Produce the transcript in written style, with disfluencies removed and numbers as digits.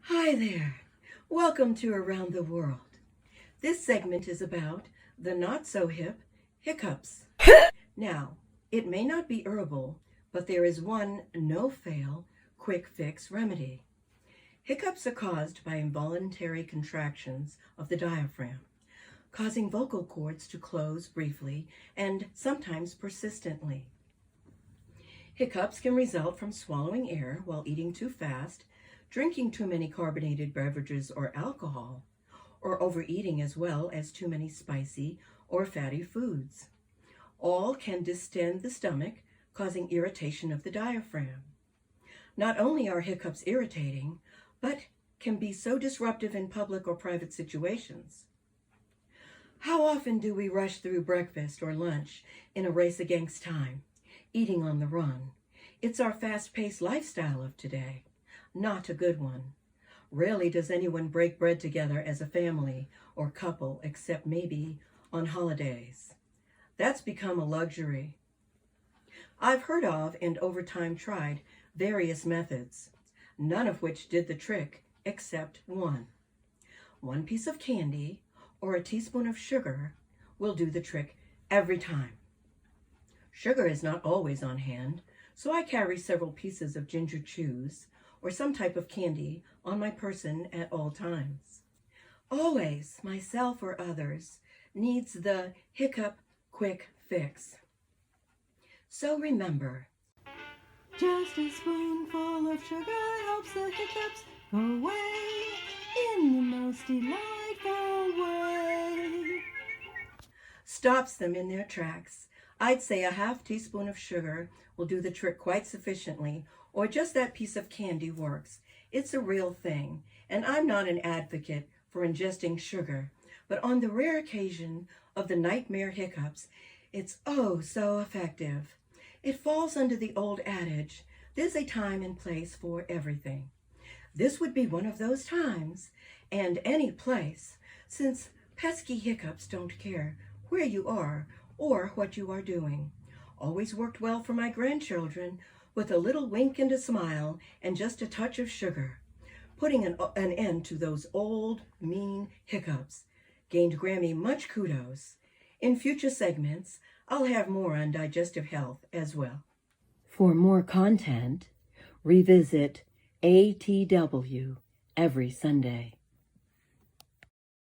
Hi there. Welcome to Around the World. This segment is about the not-so-hip hiccups. Now, it may not be herbal, but there is one no-fail, quick-fix remedy. Hiccups are caused by involuntary contractions of the diaphragm, causing vocal cords to close briefly and sometimes persistently. Hiccups can result from swallowing air while eating too fast, drinking too many carbonated beverages or alcohol, or overeating as well as too many spicy or fatty foods. All can distend the stomach, causing irritation of the diaphragm. Not only are hiccups irritating, but can be so disruptive in public or private situations. How often do we rush through breakfast or lunch in a race against time, eating on the run? It's our fast-paced lifestyle of today. Not a good one. Rarely does anyone break bread together as a family or couple, except maybe on holidays. That's become a luxury. I've heard of and over time tried various methods, none of which did the trick except one. One piece of candy or a teaspoon of sugar will do the trick every time. Sugar is not always on hand, so I carry several pieces of ginger chews or some type of candy on my person at all times. Always, myself or others, needs the hiccup quick fix. So remember, just a spoonful of sugar helps the hiccups go away in the most delightful way. Stops them in their tracks. I'd say a half teaspoon of sugar will do the trick quite sufficiently, or just that piece of candy works. It's a real thing, and I'm not an advocate for ingesting sugar, but on the rare occasion of the nightmare hiccups, it's oh so effective. It falls under the old adage, there's a time and place for everything. This would be one of those times, and any place, since pesky hiccups don't care where you are or what you are doing. Always worked well for my grandchildren with a little wink and a smile and just a touch of sugar. Putting an end to those old, mean hiccups. Gained Grammy much kudos. In future segments, I'll have more on digestive health as well. For more content, revisit ATW every Sunday.